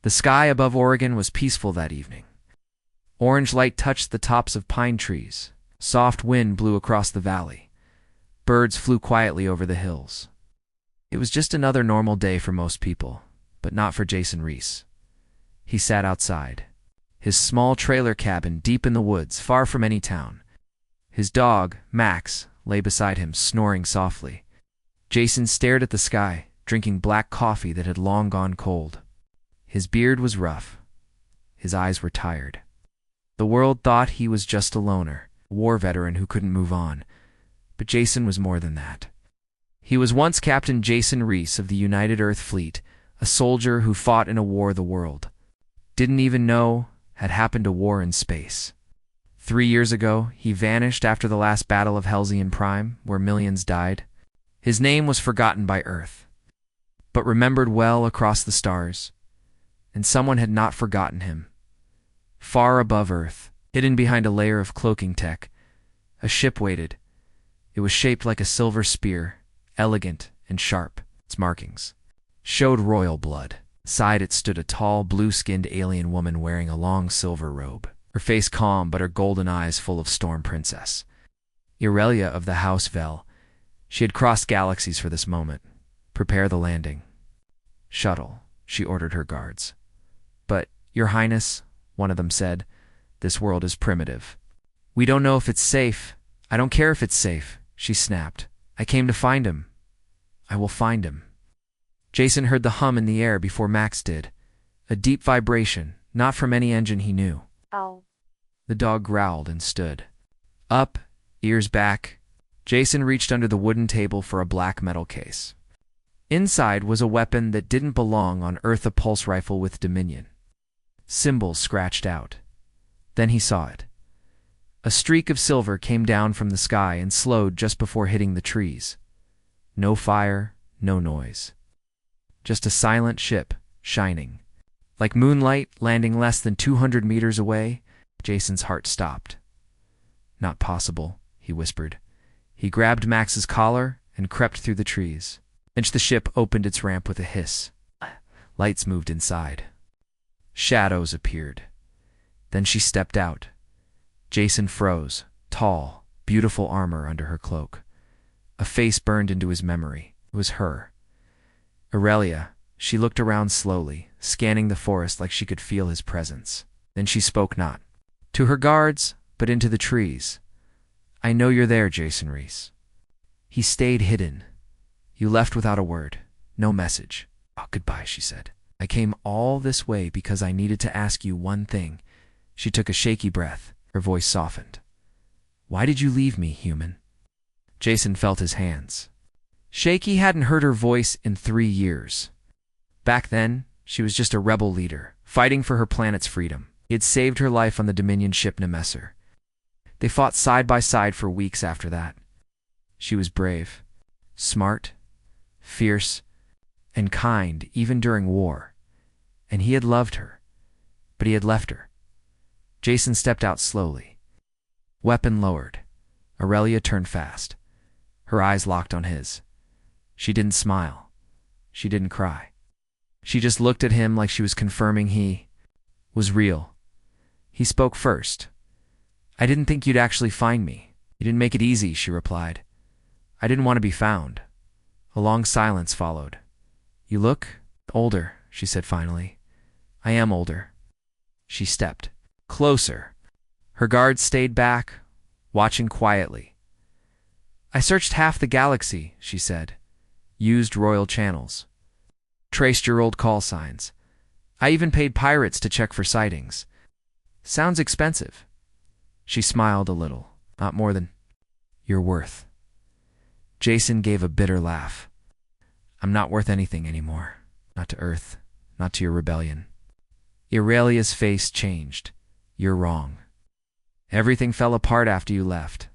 The sky above Oregon was peaceful that evening. Orange light touched the tops of pine trees. Soft wind blew across the valley. Birds flew quietly over the hills. It was just another normal day for most people, but not for Jason Reese. He sat outside, his small trailer cabin deep in the woods, far from any town. His dog, Max, lay beside him, snoring softly. Jason stared at the sky, drinking black coffee that had long gone cold. His beard was rough. His eyes were tired. The world thought he was just a loner, a war veteran who couldn't move on. But Jason was more than that. He was once Captain Jason Reese of the United Earth Fleet, a soldier who fought in a war the world didn't even know had happened, a war in space. 3 years ago, he vanished after the last battle of Halcyon Prime, where millions died. His name was forgotten by Earth, but remembered well across the stars. And someone had not forgotten him. Far above Earth, hidden behind a layer of cloaking tech, a ship waited. It was shaped like a silver spear, elegant and sharp. Its markings showed royal blood. Beside it stood a tall, blue-skinned alien woman wearing a long silver robe, her face calm but her golden eyes full of Storm Princess. Aurelia of the House Vel. She had crossed galaxies for this moment. Prepare the landing. Shuttle, she ordered her guards. But, Your Highness, one of them said, this world is primitive. We don't know if it's safe. I don't care if it's safe, she snapped. I came to find him. I will find him. Jason heard the hum in the air before Max did. A deep vibration, not from any engine he knew. Ow. The dog growled and stood up, ears back. Jason reached under the wooden table for a black metal case. Inside was a weapon that didn't belong on Earth, a pulse rifle with Dominion symbols scratched out. Then he saw it. A streak of silver came down from the sky and slowed just before hitting the trees. No fire, no noise. Just a silent ship, shining. Like moonlight landing less than 200 meters away. Jason's heart stopped. Not possible, he whispered. He grabbed Max's collar and crept through the trees. Then the ship opened its ramp with a hiss. Lights moved inside. Shadows appeared. Then she stepped out. Jason froze, tall, beautiful armor under her cloak. A face burned into his memory. It was her. Aurelia. She looked around slowly, scanning the forest like she could feel his presence. Then she spoke not to her guards, but into the trees. I know you're there, Jason Reese. He stayed hidden. You left without a word, no message. Oh, goodbye, she said. I came all this way because I needed to ask you one thing. She took a shaky breath. Her voice softened. Why did you leave me, human? Jason felt his hands. Shaky hadn't heard her voice in 3 years. Back then, she was just a rebel leader, fighting for her planet's freedom. He had saved her life on the Dominion ship Nemesser. They fought side by side for weeks after that. She was brave, smart, fierce, and kind even during war. And he had loved her, but he had left her. Jason stepped out slowly. Weapon lowered. Aurelia turned fast. Her eyes locked on his. She didn't smile. She didn't cry. She just looked at him like she was confirming he was real. He spoke first. I didn't think you'd actually find me. You didn't make it easy, she replied. I didn't want to be found. A long silence followed. You look older, she said finally. I am older. She stepped closer. Her guards stayed back, watching quietly. I searched half the galaxy, she said. Used royal channels. Traced your old call signs. I even paid pirates to check for sightings. Sounds expensive. She smiled a little, not more than you're worth. Jason gave a bitter laugh. I'm not worth anything anymore. Not to Earth, not to your rebellion. Aurelia's face changed. You're wrong. Everything fell apart after you left.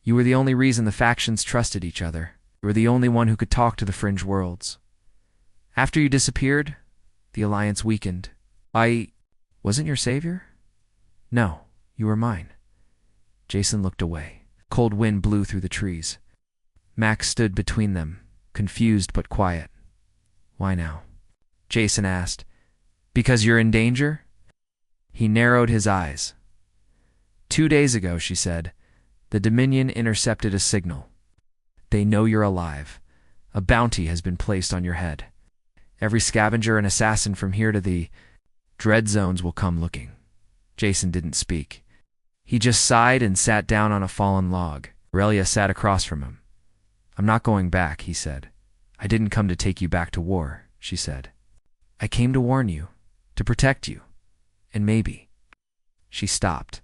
You were the only reason the factions trusted each other. You were the only one who could talk to the fringe worlds. After you disappeared, the alliance weakened. I wasn't your savior? No, you were mine. Jason looked away. Cold wind blew through the trees. Max stood between them, confused but quiet. Why now? Jason asked. Because you're in danger? He narrowed his eyes. 2 days ago, she said, the Dominion intercepted a signal. They know you're alive. A bounty has been placed on your head. Every scavenger and assassin from here to the dread zones will come looking. Jason didn't speak. He just sighed and sat down on a fallen log. Aurelia sat across from him. I'm not going back, he said. I didn't come to take you back to war, she said. I came to warn you, to protect you, and maybe. She stopped.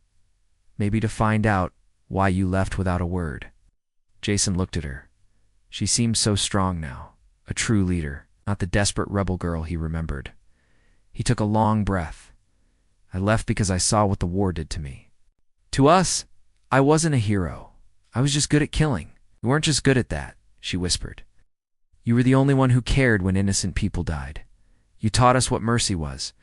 Maybe to find out why you left without a word. Jason looked at her. She seemed so strong now, a true leader, not the desperate rebel girl he remembered. He took a long breath. I left because I saw what the war did to me. To us, I wasn't a hero. I was just good at killing. You weren't just good at that, she whispered. You were the only one who cared when innocent people died. You taught us what mercy was.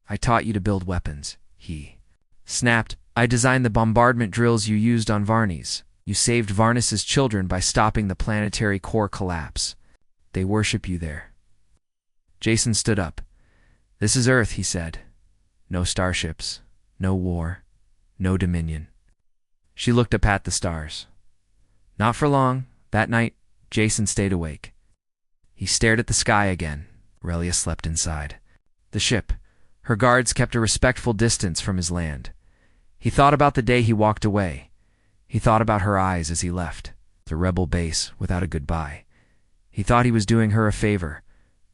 I taught you to build weapons, he snapped. I designed the bombardment drills you used on Varnes. You saved Varnus's children by stopping the planetary core collapse. They worship you there. Jason stood up. This is Earth, he said. No starships, no war, no dominion. She looked up at the stars. Not for long. That night, Jason stayed awake. He stared at the sky again. Aurelia slept inside. The ship. Her guards kept a respectful distance from his land. He thought about the day he walked away. He thought about her eyes as he left the rebel base without a goodbye. He thought he was doing her a favor,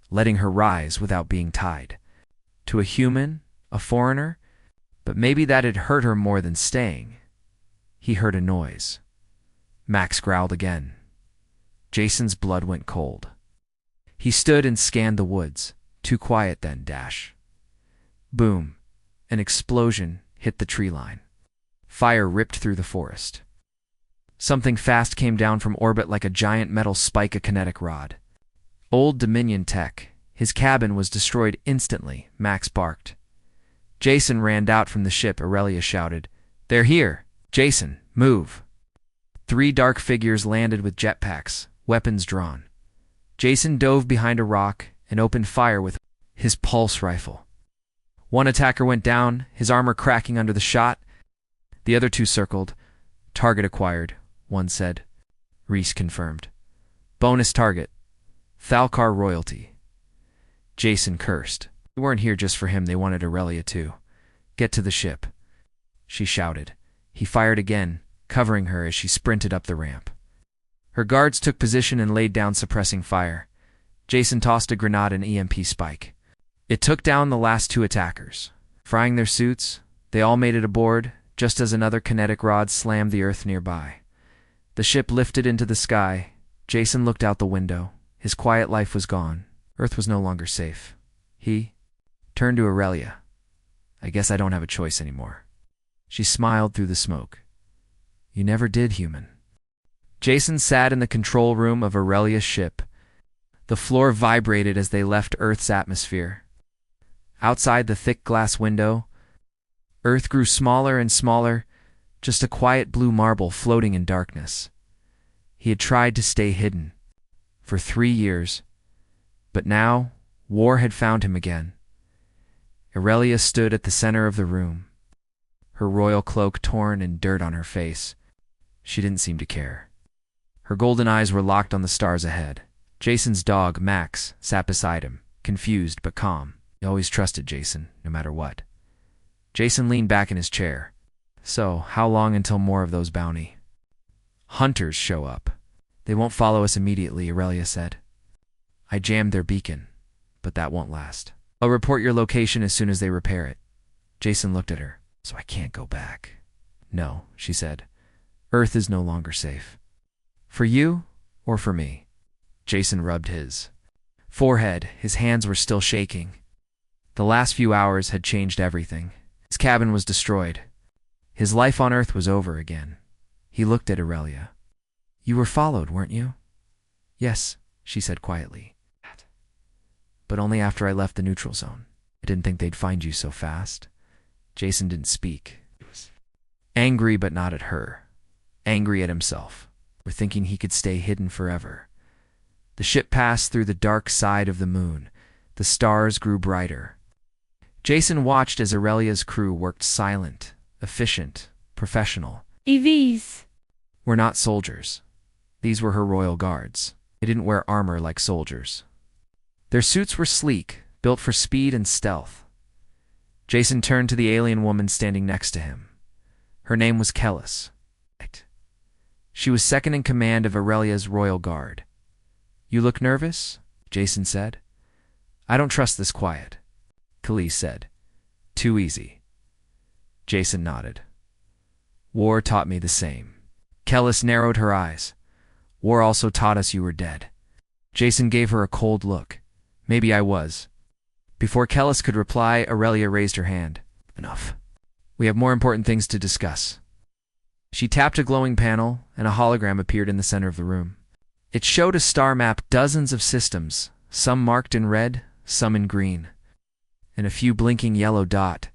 letting her rise without being tied. To a human, a foreigner, but maybe that had hurt her more than staying. He heard a noise. Max growled again. Jason's blood went cold. He stood and scanned the woods. Too quiet then, Dash. Boom. An explosion hit the tree line. Fire ripped through the forest. Something fast came down from orbit like a giant metal spike, a kinetic rod. Old Dominion tech. His cabin was destroyed instantly, Max barked. Jason ran out from the ship. Aurelia shouted, They're here! Jason, move! 3 dark figures landed with jetpacks, weapons drawn. Jason dove behind a rock and opened fire with his pulse rifle. One attacker went down, his armor cracking under the shot. The other 2 circled. Target acquired, one said. Reese confirmed. Bonus target. Thalkar royalty. Jason cursed. They weren't here just for him, they wanted Aurelia too. Get to the ship, she shouted. He fired again, covering her as she sprinted up the ramp. Her guards took position and laid down suppressing fire. Jason tossed a grenade and EMP spike. It took down the last 2 attackers. Frying their suits, they all made it aboard, just as another kinetic rod slammed the earth nearby. The ship lifted into the sky. Jason looked out the window. His quiet life was gone. Earth was no longer safe. He turned to Aurelia. I guess I don't have a choice anymore. She smiled through the smoke. You never did, human. Jason sat in the control room of Aurelia's ship. The floor vibrated as they left Earth's atmosphere. Outside the thick glass window, Earth grew smaller and smaller, just a quiet blue marble floating in darkness. He had tried to stay hidden for 3 years, but now war had found him again. Aurelia stood at the center of the room, her royal cloak torn and dirt on her face. She didn't seem to care. Her golden eyes were locked on the stars ahead. Jason's dog, Max, sat beside him, confused but calm. He always trusted Jason, no matter what. Jason leaned back in his chair. So, how long until more of those bounty hunters show up? They won't follow us immediately, Aurelia said. I jammed their beacon, but that won't last. I'll report your location as soon as they repair it. Jason looked at her. So I can't go back. No, she said. Earth is no longer safe. For you or for me? Jason rubbed his forehead. His hands were still shaking. The last few hours had changed everything. His cabin was destroyed. His life on Earth was over again. He looked at Aurelia. You were followed, weren't you? Yes, she said quietly. But only after I left the neutral zone. I didn't think they'd find you so fast. Jason didn't speak. He was angry, but not at her. Angry at himself, for thinking he could stay hidden forever. The ship passed through the dark side of the moon. The stars grew brighter. Jason watched as Aurelia's crew worked silent, efficient, professional. EVs. Were not soldiers. These were her royal guards. They didn't wear armor like soldiers. Their suits were sleek, built for speed and stealth. Jason turned to the alien woman standing next to him. Her name was Kellis. She was second in command of Aurelia's royal guard. "You look nervous?" Jason said. "I don't trust this quiet," Kellis said. "Too easy." Jason nodded. "War taught me the same." Kellis narrowed her eyes. "War also taught us you were dead." Jason gave her a cold look. "Maybe I was." Before Kellis could reply, Aurelia raised her hand. "Enough. We have more important things to discuss." She tapped a glowing panel, and a hologram appeared in the center of the room. It showed a star map, dozens of systems, some marked in red, some in green, and a few blinking yellow dots.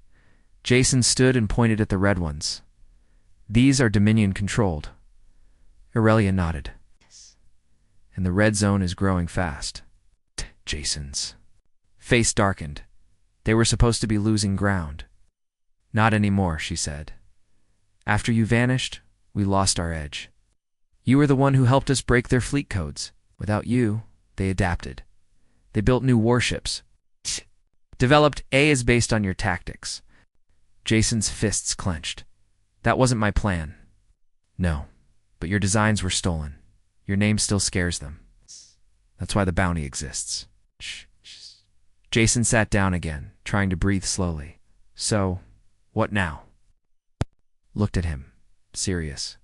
Jason stood and pointed at the red ones. "These are Dominion-controlled." Aurelia nodded. "And the red zone is growing fast." Jason's face darkened. They were supposed to be losing ground. "Not anymore," she said. "After you vanished, we lost our edge. You were the one who helped us break their fleet codes. Without you, they adapted. They built new warships. Developed AIs based on your tactics." Jason's fists clenched. "That wasn't my plan." "No, but your designs were stolen. Your name still scares them. That's why the bounty exists." Jason sat down again, trying to breathe slowly. "So, what now?" Looked at him, serious.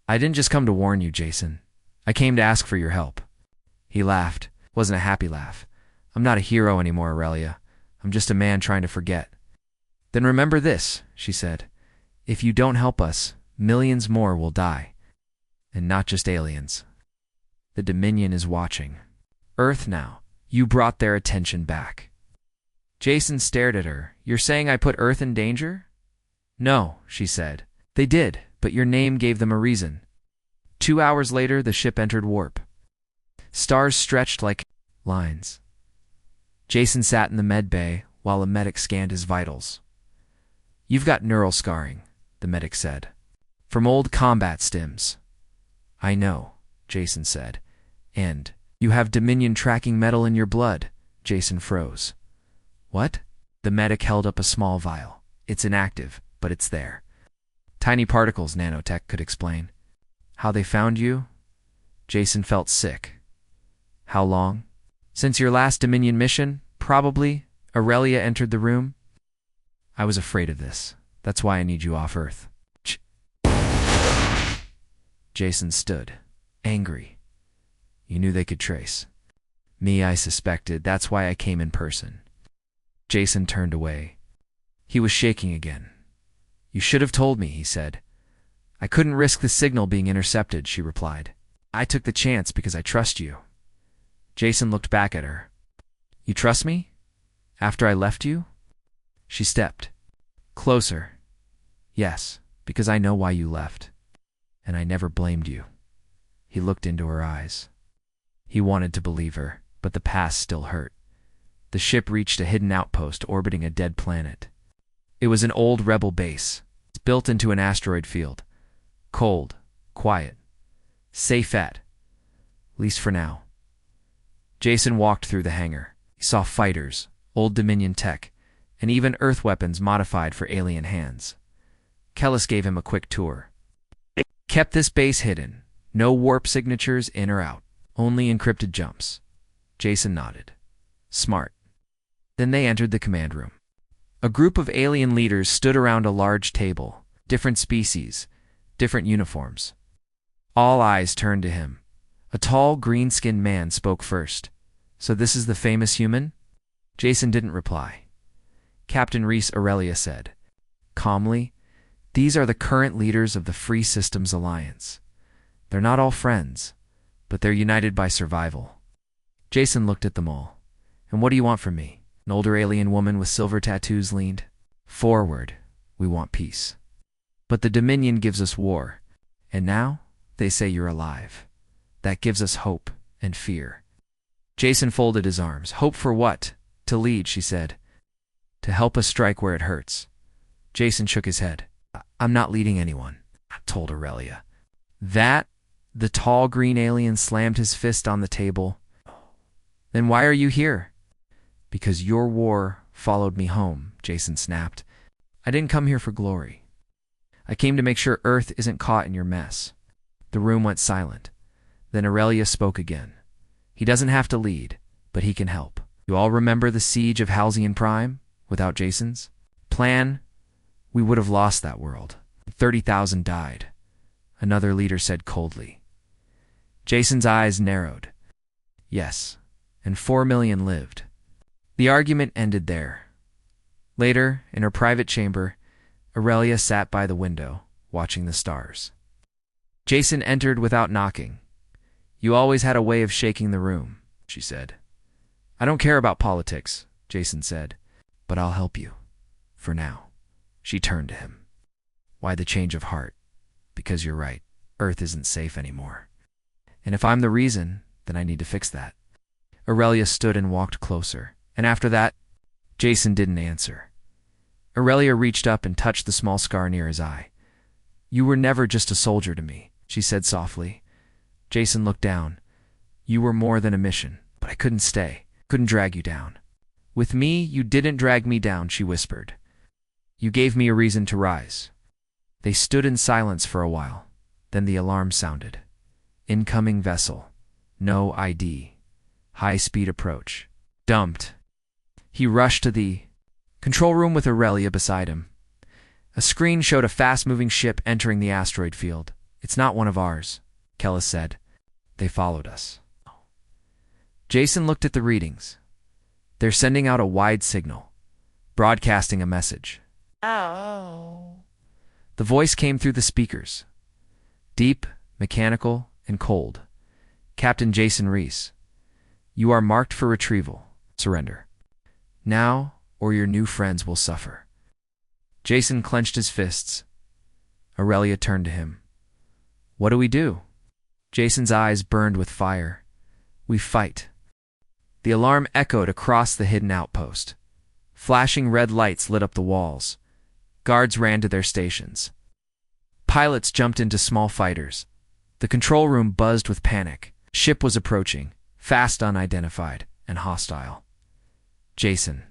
"I didn't just come to warn you, Jason. I came to ask for your help." He laughed. It wasn't a happy laugh. "I'm not a hero anymore, Aurelia. I'm just a man trying to forget." "Then remember this," she said. "If you don't help us, millions more will die. And not just aliens. The Dominion is watching. Earth now. You brought their attention back." Jason stared at her. "You're saying I put Earth in danger?" "No," she said. "They did, but your name gave them a reason." 2 hours later, the ship entered warp. Stars stretched like lines. Jason sat in the med bay while a medic scanned his vitals. "You've got neural scarring," the medic said. "From old combat stims." "I know," Jason said. "And you have Dominion tracking metal in your blood." Jason froze. "What?" The medic held up a small vial. "It's inactive, but it's there. Tiny particles," nanotech could explain. "How they found you?" Jason felt sick. "How long?" "Since your last Dominion mission, probably." Aurelia entered the room. "I was afraid of this. That's why I need you off Earth." Jason stood, angry. "You knew they could trace me, I suspected. That's why I came in person." Jason turned away. He was shaking again. "You should have told me," he said. "I couldn't risk the signal being intercepted," she replied. "I took the chance because I trust you." Jason looked back at her. "You trust me? After I left you?" She stepped closer. "Yes, because I know why you left. And I never blamed you." He looked into her eyes. He wanted to believe her, but the past still hurt. The ship reached a hidden outpost orbiting a dead planet. It was an old rebel base, built into an asteroid field. Cold, quiet, safe at least for now. Jason walked through the hangar. He saw fighters, old Dominion tech, and even Earth weapons modified for alien hands. Kellis gave him a quick tour. Kept this base hidden. No warp signatures in or out. Only encrypted jumps. Jason nodded. Smart. Then they entered the command room. A group of alien leaders stood around a large table. Different species, different uniforms. All eyes turned to him. A tall, green-skinned man spoke first. "So this is the famous human?" Jason didn't reply. Captain Reese, Aurelia said calmly, "These are the current leaders of the Free Systems Alliance. They're not all friends, but they're united by survival." Jason looked at them all. "And what do you want from me?" An older alien woman with silver tattoos leaned forward. "We want peace. But the Dominion gives us war. And now they say you're alive. That gives us hope and fear." Jason folded his arms. "Hope for what?" "To lead," she said. to help us strike where it hurts. Jason shook his head. I'm not leading anyone, told Aurelia. That? The tall green alien slammed his fist on the table. Then why are you here? Because your war followed me home, Jason snapped. I didn't come here for glory. I came to make sure Earth isn't caught in your mess. The room went silent. Then Aurelia spoke again. He doesn't have to lead, but he can help. You all remember the siege of Halcyon Prime without Jason's plan? We would have lost that world. 30,000 died, another leader said coldly. Jason's eyes narrowed. Yes, and 4 million lived. The argument ended there. Later, in her private chamber, Aurelia sat by the window, watching the stars. Jason entered without knocking. You always had a way of shaking the room, she said. I don't care about politics, Jason said, but I'll help you. For now. She turned to him. Why the change of heart? Because you're right. Earth isn't safe anymore. And if I'm the reason, then I need to fix that. Aurelia stood and walked closer. And after that, Jason didn't answer. Aurelia reached up and touched the small scar near his eye. You were never just a soldier to me, she said softly. Jason looked down. You were more than a mission, but I couldn't stay. Couldn't drag you down. With me, you didn't drag me down, she whispered. You gave me a reason to rise. They stood in silence for a while. Then the alarm sounded. Incoming vessel. No ID. High-speed approach. Dumped. He rushed to the control room with Aurelia beside him. A screen showed a fast-moving ship entering the asteroid field. It's not one of ours, Kellis said. They followed us. Jason looked at the readings. They're sending out a wide signal, broadcasting a message. Oh. The voice came through the speakers. Deep, mechanical, and cold. Captain Jason Reese. You are marked for retrieval. Surrender. Now, or your new friends will suffer. Jason clenched his fists. Aurelia turned to him. What do we do? Jason's eyes burned with fire. We fight. The alarm echoed across the hidden outpost. Flashing red lights lit up the walls. Guards ran to their stations. Pilots jumped into small fighters. The control room buzzed with panic. Ship was approaching, fast, unidentified, and hostile. Jason.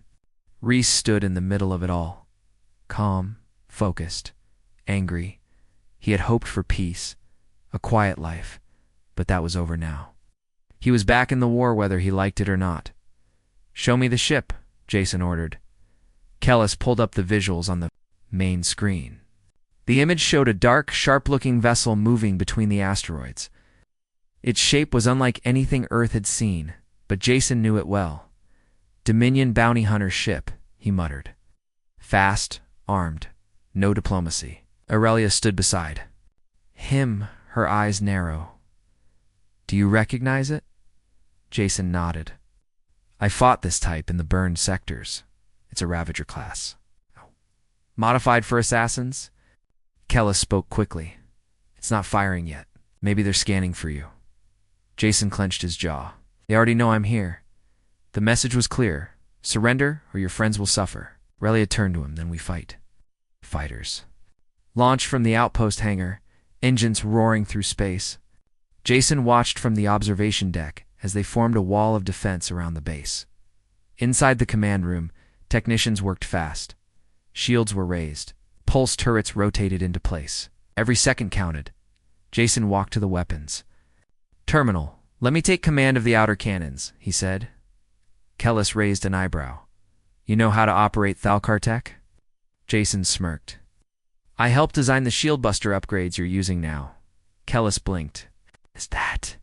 Reese stood in the middle of it all. Calm, focused, angry. He had hoped for peace, a quiet life, but that was over now. He was back in the war whether he liked it or not. Show me the ship, Jason ordered. Kellis pulled up the visuals on the main screen. The image showed a dark, sharp-looking vessel moving between the asteroids. Its shape was unlike anything Earth had seen, but Jason knew it well. Dominion bounty hunter ship, he muttered. Fast, armed, no diplomacy. Aurelia stood beside him, her eyes narrow. Do you recognize it? Jason nodded. I fought this type in the burned sectors. It's a Ravager class. Modified for assassins? Kellis spoke quickly. It's not firing yet. Maybe they're scanning for you. Jason clenched his jaw. They already know I'm here. The message was clear. Surrender or your friends will suffer. Aurelia turned to him, then we fight. Fighters. Launched from the outpost hangar, engines roaring through space. Jason watched from the observation deck as they formed a wall of defense around the base. Inside the command room, technicians worked fast. Shields were raised. Pulse turrets rotated into place. Every second counted. Jason walked to the weapons. Terminal, let me take command of the outer cannons, he said. Kellis raised an eyebrow. You know how to operate Thalkar tech? Jason smirked. I helped design the shield buster upgrades you're using now. Kellis blinked. Is that?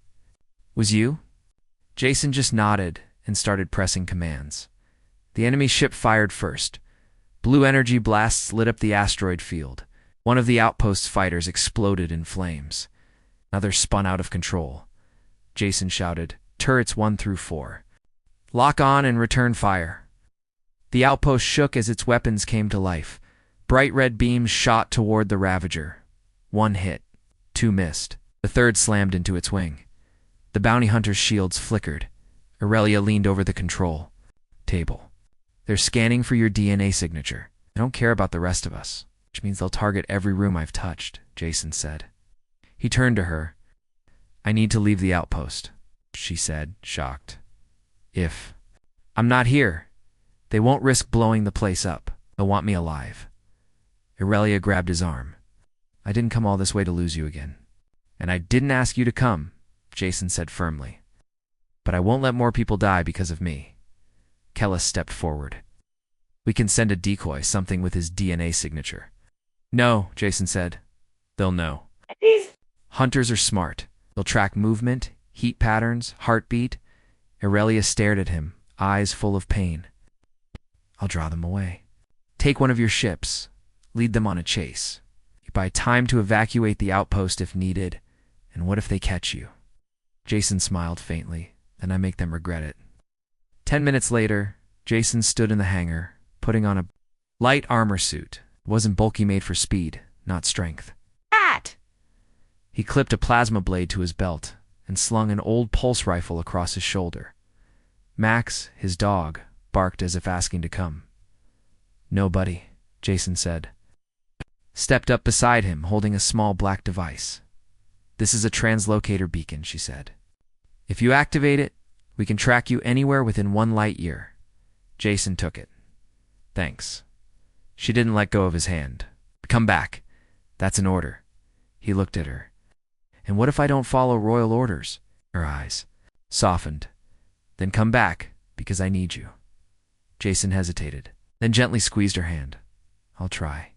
Was you? Jason just nodded and started pressing commands. The enemy ship fired first. Blue energy blasts lit up the asteroid field. One of the outpost's fighters exploded in flames. Another spun out of control. Jason shouted, Turrets 1 through 4. Lock on and return fire. The outpost shook as its weapons came to life. Bright red beams shot toward the Ravager. 1 hit. 2 missed. The third slammed into its wing. The bounty hunter's shields flickered. Aurelia leaned over the control table. They're scanning for your DNA signature. They don't care about the rest of us, which means they'll target every room I've touched, Jason said. He turned to her. I need to leave the outpost, she said, shocked. If I'm not here, they won't risk blowing the place up. They'll want me alive. Aurelia grabbed his arm. I didn't come all this way to lose you again. And I didn't ask you to come, Jason said firmly. But I won't let more people die because of me. Kellis stepped forward. We can send a decoy, something with his DNA signature. No, Jason said. They'll know. Hunters are smart. They'll track movement, heat patterns, heartbeat. Aurelia stared at him, eyes full of pain. I'll draw them away. Take one of your ships. Lead them on a chase. You buy time to evacuate the outpost if needed. And what if they catch you? Jason smiled faintly, and I make them regret it. 10 minutes later, Jason stood in the hangar, putting on a light armor suit. It wasn't bulky, made for speed, not strength. He clipped a plasma blade to his belt and slung an old pulse rifle across his shoulder. Max, his dog, barked as if asking to come. No, buddy, Jason said. Stepped up beside him, holding a small black device. This is a translocator beacon, she said. If you activate it, we can track you anywhere within 1 light year. Jason took it. Thanks. She didn't let go of his hand. Come back. That's an order. He looked at her. And what if I don't follow royal orders? Her eyes softened. Then come back, because I need you. Jason hesitated, then gently squeezed her hand. I'll try.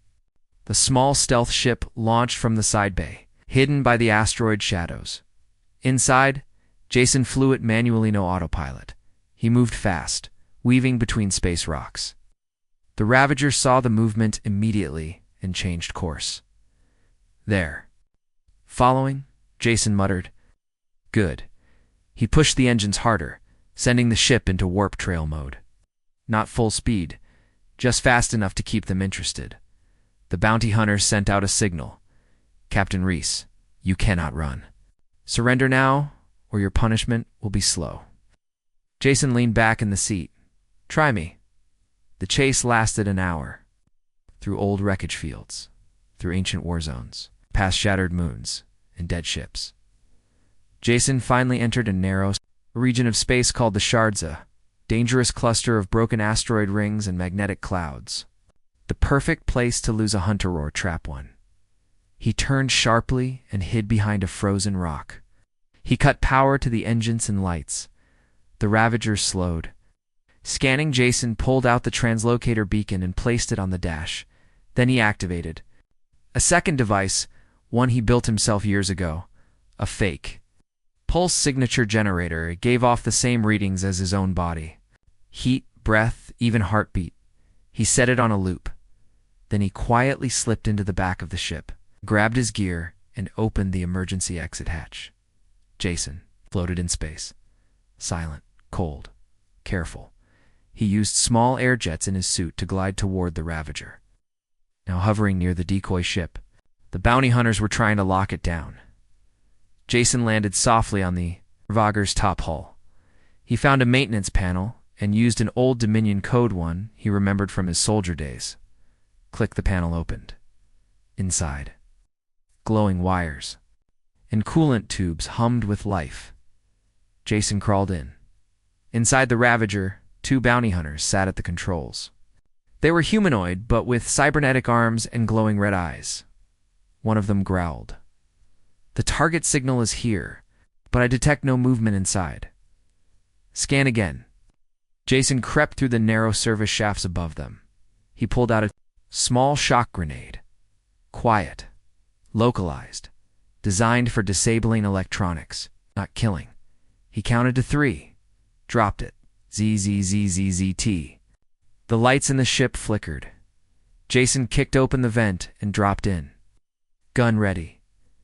The small stealth ship launched from the side bay, hidden by the asteroid shadows. Inside, Jason flew it manually, no autopilot. He moved fast, weaving between space rocks. The Ravager saw the movement immediately and changed course. There. Following, Jason muttered. Good. He pushed the engines harder, sending the ship into warp trail mode. Not full speed, just fast enough to keep them interested. The bounty hunters sent out a signal. Captain Reese, you cannot run. Surrender now, or your punishment will be slow. Jason leaned back in the seat. Try me. The chase lasted an hour. Through old wreckage fields, through ancient war zones, past shattered moons, and dead ships. Jason finally entered a narrow region of space called the Shardza, dangerous cluster of broken asteroid rings and magnetic clouds. The perfect place to lose a hunter or trap one. He turned sharply and hid behind a frozen rock. He cut power to the engines and lights. The Ravager slowed. Scanning, Jason pulled out the translocator beacon and placed it on the dash. Then he activated a second device, one he built himself years ago, a fake pulse signature generator. It gave off the same readings as his own body. Heat, breath, even heartbeat. He set it on a loop. Then he quietly slipped into the back of the ship, grabbed his gear, and opened the emergency exit hatch. Jason floated in space. Silent, cold, careful. He used small air jets in his suit to glide toward the Ravager. Now hovering near the decoy ship, the bounty hunters were trying to lock it down. Jason landed softly on the Ravager's top hull. He found a maintenance panel and used an old Dominion code one he remembered from his soldier days. Click, the panel opened. Inside, glowing wires and coolant tubes hummed with life. Jason crawled in. Inside the Ravager, 2 bounty hunters sat at the controls. They were humanoid, but with cybernetic arms and glowing red eyes. One of them growled. The target signal is here, but I detect no movement inside. Scan again. Jason crept through the narrow service shafts above them. He pulled out a small shock grenade. Quiet. Localized. Designed for disabling electronics, not killing. He counted to 3. Dropped it. ZZZZZT. The lights in the ship flickered. Jason kicked open the vent and dropped in. Gun ready.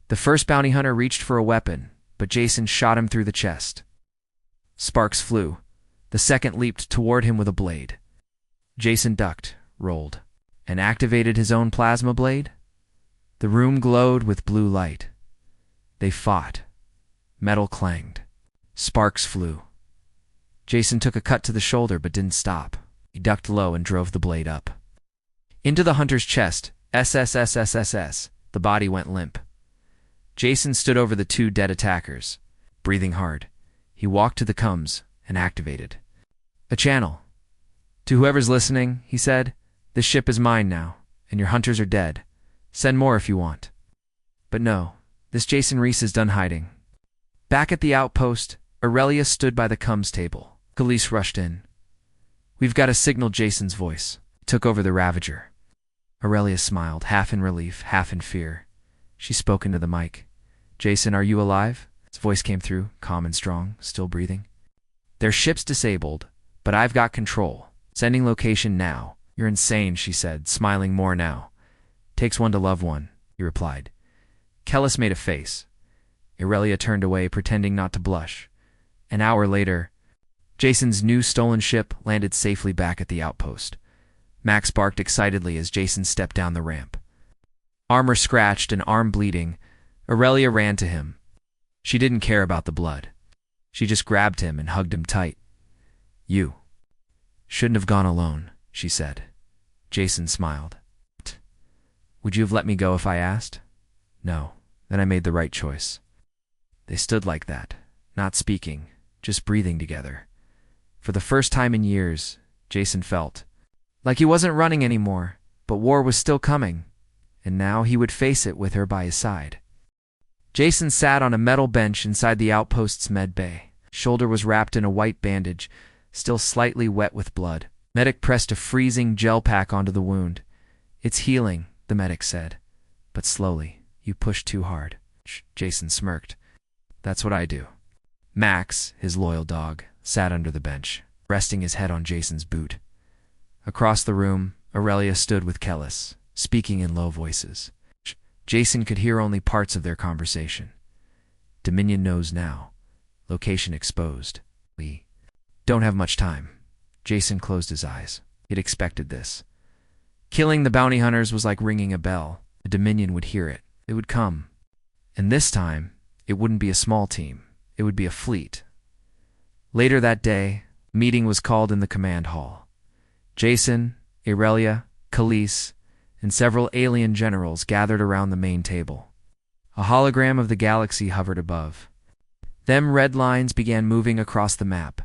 The first bounty hunter reached for a weapon, but Jason shot him through the chest. Sparks flew. The second leaped toward him with a blade. Jason ducked, rolled, and activated his own plasma blade. The room glowed with blue light. They fought. Metal clanged. Sparks flew. Jason took a cut to the shoulder but didn't stop. He ducked low and drove the blade up. Into the hunter's chest, SSSSSS. The body went limp. Jason stood over the two dead attackers, breathing hard. He walked to the coms and activated a channel. To whoever's listening, he said, "This ship is mine now, and your hunters are dead. Send more if you want." But no, this Jason Reese is done hiding. Back at the outpost, Aurelia stood by the coms table. Khalees rushed in. "We've got to signal," Jason's voice took over the Ravager. Aurelia smiled, half in relief, half in fear. She spoke into the mic. "Jason, are you alive?" His voice came through, calm and strong, still breathing. "Their ship's disabled, but I've got control. Sending location now." "You're insane," she said, smiling more now. "Takes one to love one," he replied. Kellis made a face. Aurelia turned away, pretending not to blush. An hour later, Jason's new stolen ship landed safely back at the outpost. Max barked excitedly as Jason stepped down the ramp. Armor scratched and arm bleeding, Aurelia ran to him. She didn't care about the blood. She just grabbed him and hugged him tight. "You shouldn't have gone alone," she said. Jason smiled. "Would you have let me go if I asked?" "No. Then I made the right choice." They stood like that, not speaking, just breathing together. For the first time in years, Jason felt like he wasn't running anymore, but war was still coming, and now he would face it with her by his side. Jason sat on a metal bench inside the outpost's med bay. Shoulder was wrapped in a white bandage, still slightly wet with blood. Medic pressed a freezing gel pack onto the wound. "It's healing," the medic said, "but slowly. You pushed too hard." Jason smirked. "That's what I do." Max, his loyal dog, sat under the bench, resting his head on Jason's boot. Across the room, Aurelia stood with Kellis, speaking in low voices. Jason could hear only parts of their conversation. "Dominion knows now. Location exposed. We don't have much time." Jason closed his eyes. He'd expected this. Killing the bounty hunters was like ringing a bell. The Dominion would hear it. It would come. And this time, it wouldn't be a small team. It would be a fleet. Later that day, a meeting was called in the command hall. Jason, Aurelia, Khalees, and several alien generals gathered around the main table. A hologram of the galaxy hovered above. Them red lines began moving across the map.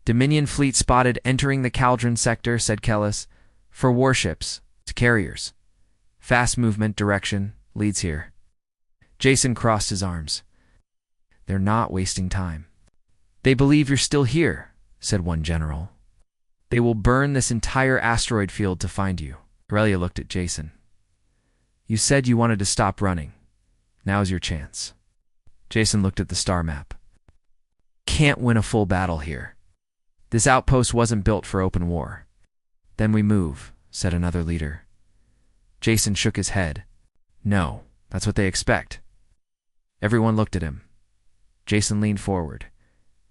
"Dominion fleet spotted entering the Cauldron sector," said Kellis. "For warships, to carriers. Fast movement direction leads here." Jason crossed his arms. "They're not wasting time." "They believe you're still here," said one general. "They will burn this entire asteroid field to find you." Aurelia looked at Jason. "You said you wanted to stop running. Now's your chance." Jason looked at the star map. "Can't win a full battle here. This outpost wasn't built for open war." "Then we move," said another leader. Jason shook his head. "No, that's what they expect." Everyone looked at him. Jason leaned forward.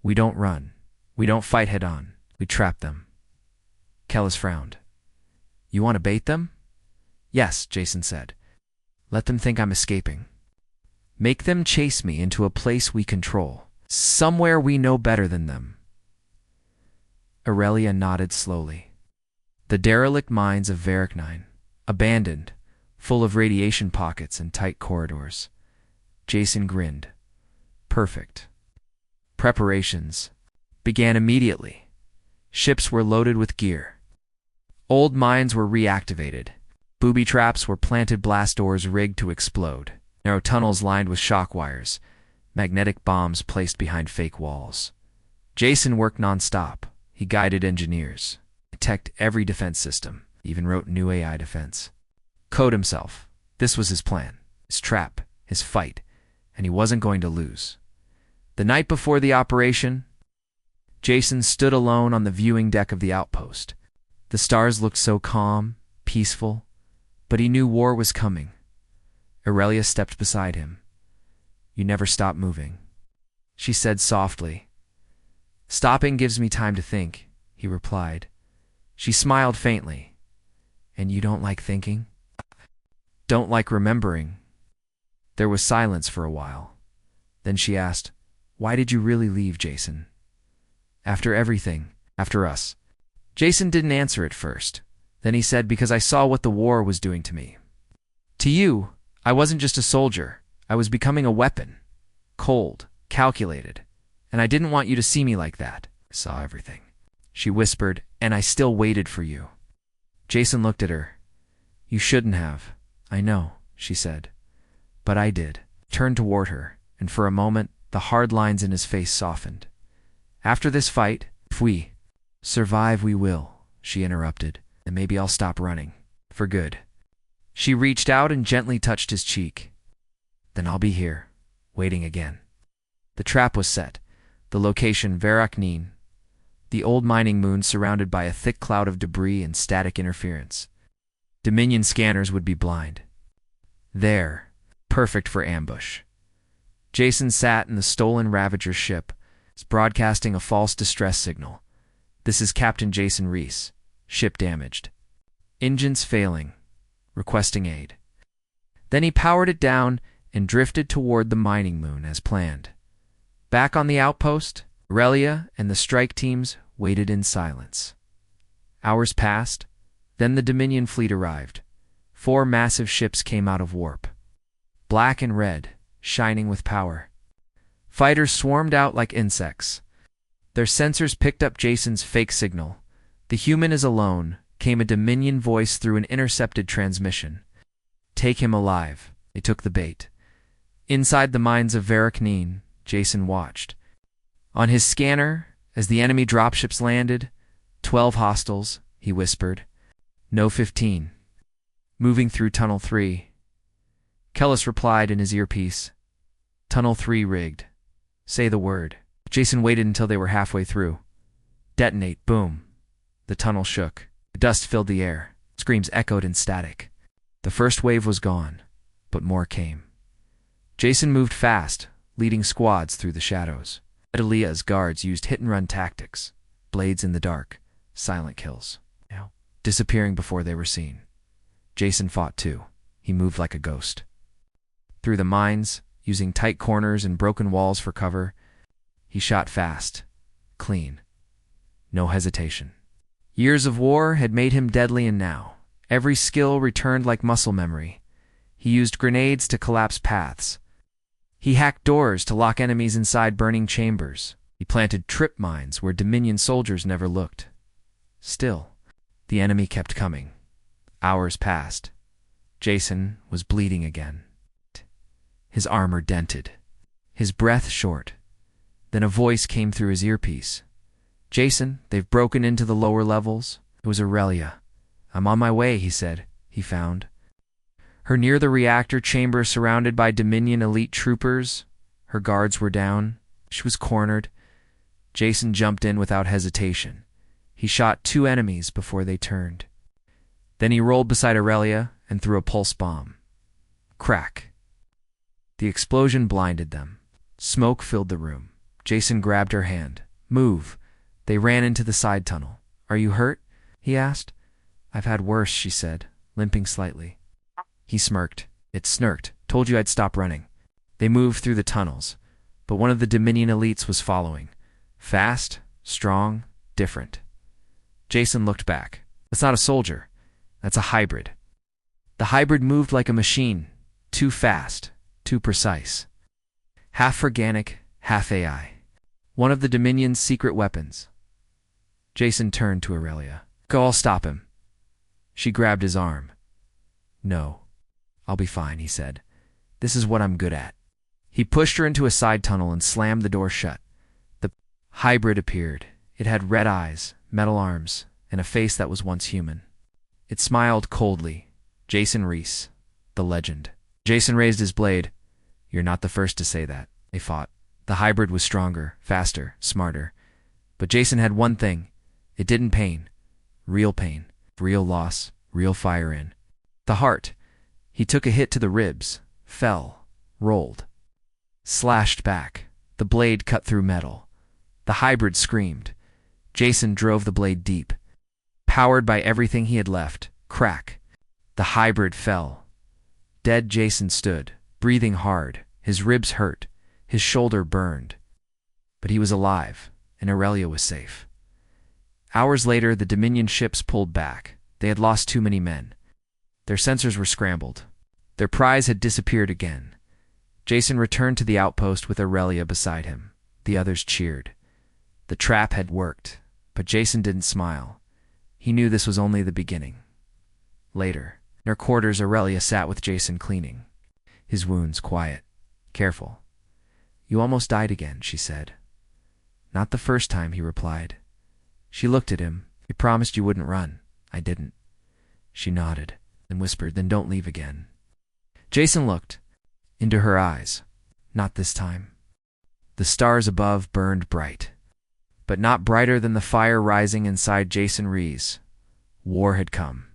"We don't run. We don't fight head-on. We trap them." Kellis frowned. "You want to bait them?" "Yes," Jason said. "Let them think I'm escaping. Make them chase me into a place we control, somewhere we know better than them." Aurelia nodded slowly. The derelict mines of Varric-9, abandoned, full of radiation pockets and tight corridors. Jason grinned. Perfect. Preparations began immediately. Ships were loaded with gear. Old mines were reactivated. Booby traps were planted, blast doors rigged to explode. Narrow tunnels lined with shock wires. Magnetic bombs placed behind fake walls. Jason worked non-stop. He guided engineers. Attacked every defense system. Even wrote new AI defense. Code himself. This was his plan. His trap. His fight. And he wasn't going to lose. The night before the operation, Jason stood alone on the viewing deck of the outpost. The stars looked so calm, peaceful, but he knew war was coming. Aurelia stepped beside him. "You never stop moving," she said softly. "Stopping gives me time to think," he replied. She smiled faintly. "And you don't like thinking?" "Don't like remembering." There was silence for a while. Then she asked, "Why did you really leave, Jason? After everything, after us?" Jason didn't answer at first. Then he said, because I saw what the war was doing to me. To you, I wasn't just a soldier. I was becoming a weapon. Cold, calculated. And I didn't want you to see me like that. I saw everything. She whispered, and I still waited for you. Jason looked at her. You shouldn't have. I know, she said. But I did. Turned toward her, and for a moment, the hard lines in his face softened. After this fight, if we survive, we will, she interrupted, and maybe I'll stop running. For good. She reached out and gently touched his cheek. Then I'll be here, waiting again. The trap was set. The location, Veracnine, the old mining moon surrounded by a thick cloud of debris and static interference. Dominion scanners would be blind. There, perfect for ambush. Jason sat in the stolen Ravager ship, broadcasting a false distress signal. This is Captain Jason Reese. Ship damaged. Engines failing. Requesting aid. Then he powered it down and drifted toward the mining moon as planned. Back on the outpost, Aurelia and the strike teams waited in silence. Hours passed, then the Dominion fleet arrived. 4 massive ships came out of warp. Black and red, shining with power. Fighters swarmed out like insects. Their sensors picked up Jason's fake signal. The human is alone, came a Dominion voice through an intercepted transmission. Take him alive. They took the bait. Inside the mines of Veracnine, Jason watched. On his scanner, as the enemy dropships landed, 12 hostiles, he whispered. No 15. Moving through Tunnel 3. Kellis replied in his earpiece. Tunnel 3 rigged. Say the word. Jason waited until they were halfway through. Detonate, boom. The tunnel shook. The dust filled the air. Screams echoed in static. The first wave was gone, but more came. Jason moved fast, leading squads through the shadows. Adelia's guards used hit-and-run tactics. Blades in the dark. Silent kills. Disappearing before they were seen. Jason fought too. He moved like a ghost. Through the mines, using tight corners and broken walls for cover, he shot fast, clean. No hesitation. Years of war had made him deadly, and now, every skill returned like muscle memory. He used grenades to collapse paths. He hacked doors to lock enemies inside burning chambers. He planted trip mines where Dominion soldiers never looked. Still, the enemy kept coming. Hours passed. Jason was bleeding again. His armor dented. His breath short. Then a voice came through his earpiece. Jason, they've broken into the lower levels. It was Aurelia. I'm on my way, he said. He found her near the reactor chamber surrounded by Dominion elite troopers. Her guards were down. She was cornered. Jason jumped in without hesitation. He shot 2 enemies before they turned. Then he rolled beside Aurelia and threw a pulse bomb. Crack. The explosion blinded them. Smoke filled the room. Jason grabbed her hand. Move. They ran into the side tunnel. Are you hurt? He asked. I've had worse, she said, limping slightly. He smirked. It snirked. Told you I'd stop running. They moved through the tunnels, but one of the Dominion elites was following. Fast, strong, different. Jason looked back. That's not a soldier. That's a hybrid. The hybrid moved like a machine. Too fast, too precise. Half organic, half AI. One of the Dominion's secret weapons. Jason turned to Aurelia. Go, I'll stop him. She grabbed his arm. No. I'll be fine, he said. This is what I'm good at. He pushed her into a side tunnel and slammed the door shut. The hybrid appeared. It had red eyes, metal arms, and a face that was once human. It smiled coldly. Jason Reese, the legend. Jason raised his blade. You're not the first to say that. They fought. The hybrid was stronger, faster, smarter. But Jason had one thing. It didn't pain. Real pain. Real loss. Real fire in the heart. He took a hit to the ribs. Fell. Rolled. Slashed back. The blade cut through metal. The hybrid screamed. Jason drove the blade deep. Powered by everything he had left. Crack. The hybrid fell. Dead Jason stood, breathing hard. His ribs hurt. His shoulder burned. But he was alive, and Aurelia was safe. Hours later, the Dominion ships pulled back. They had lost too many men. Their sensors were scrambled. Their prize had disappeared again. Jason returned to the outpost with Aurelia beside him. The others cheered. The trap had worked, but Jason didn't smile. He knew this was only the beginning. Later, in her quarters, Aurelia sat with Jason cleaning. His wounds quiet. Careful. You almost died again, she said. Not the first time, he replied. She looked at him. You promised you wouldn't run. I didn't. She nodded and whispered, then don't leave again. Jason looked into her eyes. Not this time. The stars above burned bright, but not brighter than the fire rising inside Jason Rees. War had come.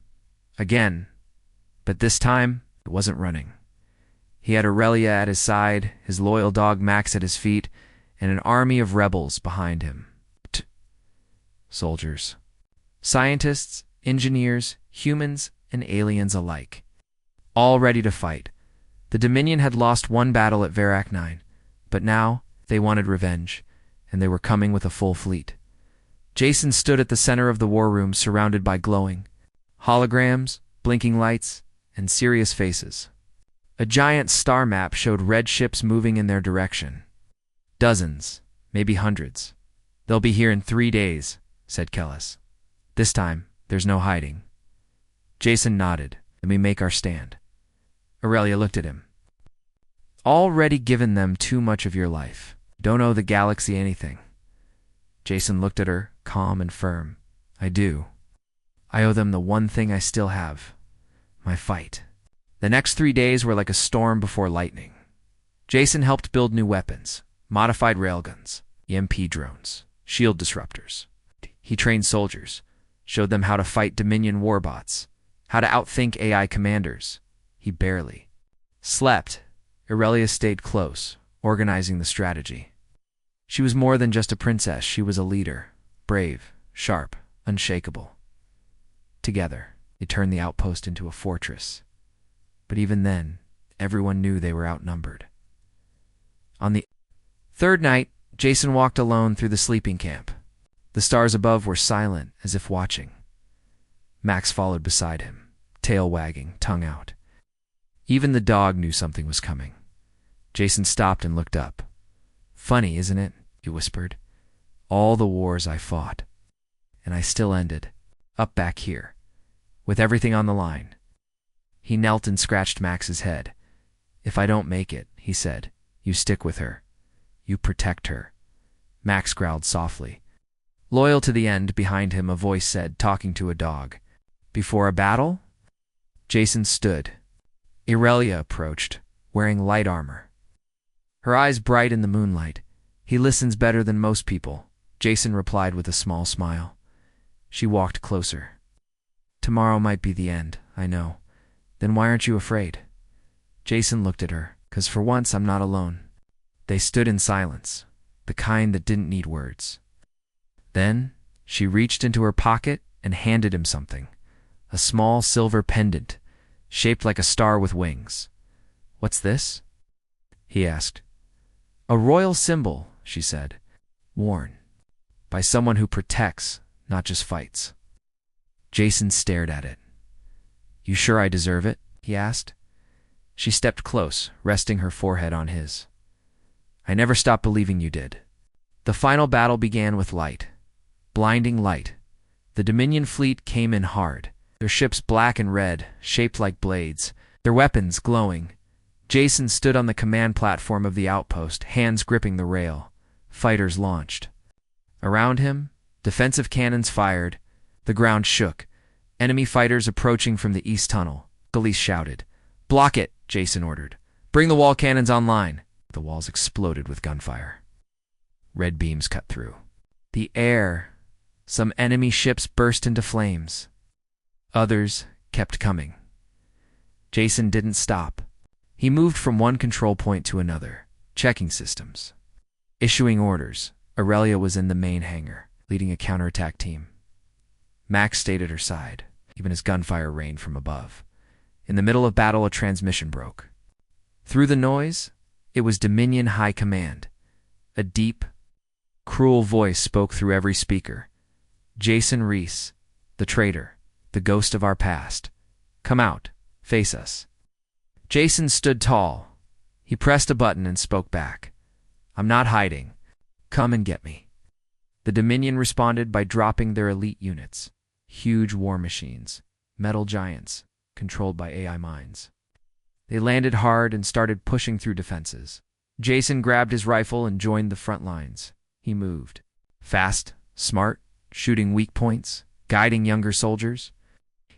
Again. But this time, it wasn't running. He had Aurelia at his side, his loyal dog Max at his feet, and an army of rebels behind him. Soldiers. Scientists, engineers, humans, and aliens alike. All ready to fight. The Dominion had lost one battle at Verac 9, but now they wanted revenge, and they were coming with a full fleet. Jason stood at the center of the war room, surrounded by glowing holograms, blinking lights, and serious faces. A giant star map showed red ships moving in their direction. Dozens, maybe hundreds. They'll be here in 3 days, said Kellis. This time, there's no hiding. Jason nodded. Then we make our stand. Aurelia looked at him. Already given them too much of your life. Don't owe the galaxy anything. Jason looked at her, calm and firm. I do. I owe them the one thing I still have. My fight. The next 3 days were like a storm before lightning. Jason helped build new weapons, modified railguns, EMP drones, shield disruptors. He trained soldiers, showed them how to fight Dominion warbots, how to outthink AI commanders. He barely slept. Aurelia stayed close, organizing the strategy. She was more than just a princess. She was a leader, brave, sharp, unshakable. Together, they turned the outpost into a fortress. But even then, everyone knew they were outnumbered. On the third night, Jason walked alone through the sleeping camp. The stars above were silent, as if watching. Max followed beside him, tail wagging, tongue out. Even the dog knew something was coming. Jason stopped and looked up. Funny, isn't it? He whispered. All the wars I fought. And I still ended, up back here, with everything on the line. He knelt and scratched Max's head. If I don't make it, he said, you stick with her. You protect her. Max growled softly. Loyal to the end, behind him a voice said, talking to a dog. Before a battle? Jason stood. Aurelia approached, wearing light armor. Her eyes bright in the moonlight. He listens better than most people, Jason replied with a small smile. She walked closer. Tomorrow might be the end, I know. Then why aren't you afraid? Jason looked at her, 'cause for once I'm not alone. They stood in silence, the kind that didn't need words. Then she reached into her pocket and handed him something, a small silver pendant, shaped like a star with wings. What's this? He asked. A royal symbol, she said, worn by someone who protects, not just fights. Jason stared at it. You sure I deserve it? He asked. She stepped close, resting her forehead on his. I never stopped believing you did. The final battle began with light. Blinding light. The Dominion fleet came in hard, their ships black and red, shaped like blades, their weapons glowing. Jason stood on the command platform of the outpost, hands gripping the rail. Fighters launched. Around him, defensive cannons fired. The ground shook. Enemy fighters approaching from the east tunnel. Galice shouted. Block it, Jason ordered. Bring the wall cannons online. The walls exploded with gunfire. Red beams cut through. The air. Some enemy ships burst into flames. Others kept coming. Jason didn't stop. He moved from one control point to another, checking systems. Issuing orders. Aurelia was in the main hangar, leading a counterattack team. Max stayed at her side, even as gunfire rained from above. In the middle of battle, a transmission broke. Through the noise, it was Dominion High Command. A deep, cruel voice spoke through every speaker. Jason Reese, the traitor, the ghost of our past. Come out, face us. Jason stood tall. He pressed a button and spoke back. I'm not hiding. Come and get me. The Dominion responded by dropping their elite units. Huge war machines, metal giants, controlled by AI minds. They landed hard and started pushing through defenses. Jason grabbed his rifle and joined the front lines. He moved. Fast, smart, shooting weak points, guiding younger soldiers.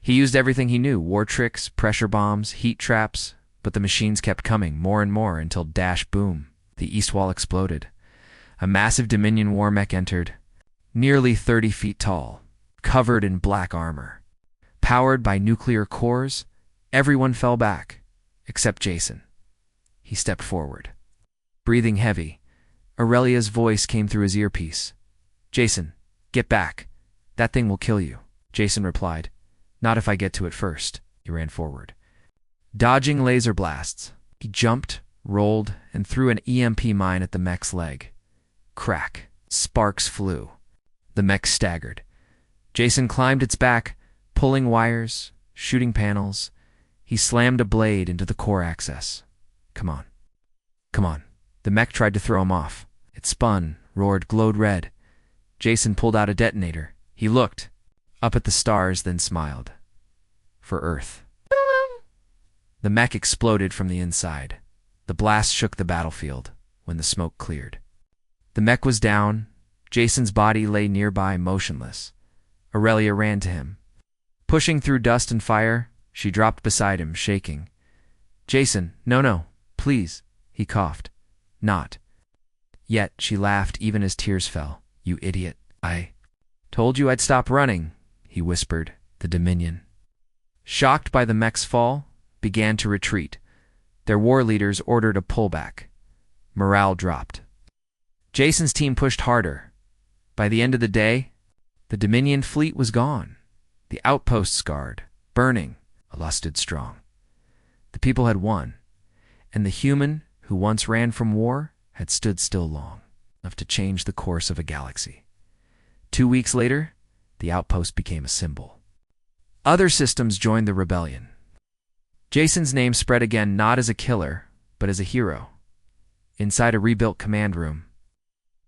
He used everything he knew, war tricks, pressure bombs, heat traps, but the machines kept coming more and more until dash boom, the east wall exploded. A massive Dominion war mech entered, nearly 30 feet tall, covered in black armor. Powered by nuclear cores, everyone fell back, except Jason. He stepped forward. Breathing heavy, Aurelia's voice came through his earpiece. Jason, get back. That thing will kill you. Jason replied. Not if I get to it first. He ran forward. Dodging laser blasts, he jumped, rolled, and threw an EMP mine at the mech's leg. Crack. Sparks flew. The mech staggered. Jason climbed its back, pulling wires, shooting panels. He slammed a blade into the core access. Come on. Come on. The mech tried to throw him off. It spun, roared, glowed red. Jason pulled out a detonator. He looked up at the stars, then smiled. For Earth. The mech exploded from the inside. The blast shook the battlefield when the smoke cleared. The mech was down. Jason's body lay nearby, motionless. Aurelia ran to him. Pushing through dust and fire, she dropped beside him, shaking. Jason, no, please, he coughed. Not. Yet she laughed even as tears fell. You idiot. I told you I'd stop running, he whispered, the Dominion. Shocked by the mech's fall, began to retreat. Their war leaders ordered a pullback. Morale dropped. Jason's team pushed harder. By the end of the day, the Dominion fleet was gone. The outposts guard, burning, stood strong. The people had won, and the human who once ran from war had stood still long enough to change the course of a galaxy. 2 weeks later, the outpost became a symbol. Other systems joined the rebellion. Jason's name spread again not as a killer, but as a hero. Inside a rebuilt command room,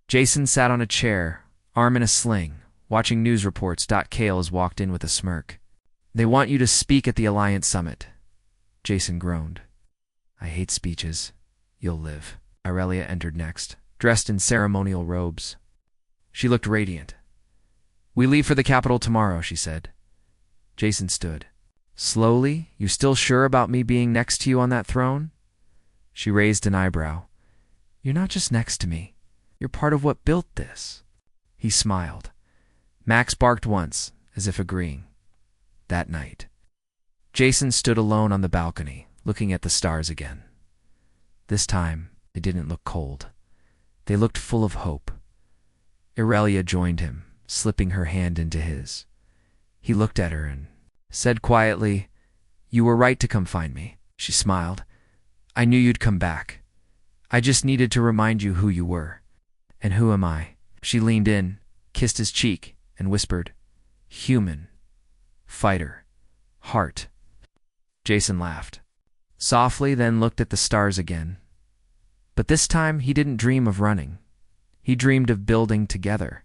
Jason sat on a chair, arm in a sling, watching news reports. Kales walked in with a smirk. They want you to speak at the Alliance Summit. Jason groaned. I hate speeches. You'll live. Aurelia entered next, dressed in ceremonial robes. She looked radiant. We leave for the capital tomorrow, she said. Jason stood. Slowly, you still sure about me being next to you on that throne? She raised an eyebrow. You're not just next to me. You're part of what built this. He smiled. Max barked once, as if agreeing. That night, Jason stood alone on the balcony, looking at the stars again. This time, they didn't look cold. They looked full of hope. Aurelia joined him, slipping her hand into his. He looked at her and said quietly, You were right to come find me. She smiled. I knew you'd come back. I just needed to remind you who you were. And who am I? She leaned in, kissed his cheek, and whispered, Human. Fighter. Heart. Jason laughed. Softly, then looked at the stars again. But this time he didn't dream of running. He dreamed of building together.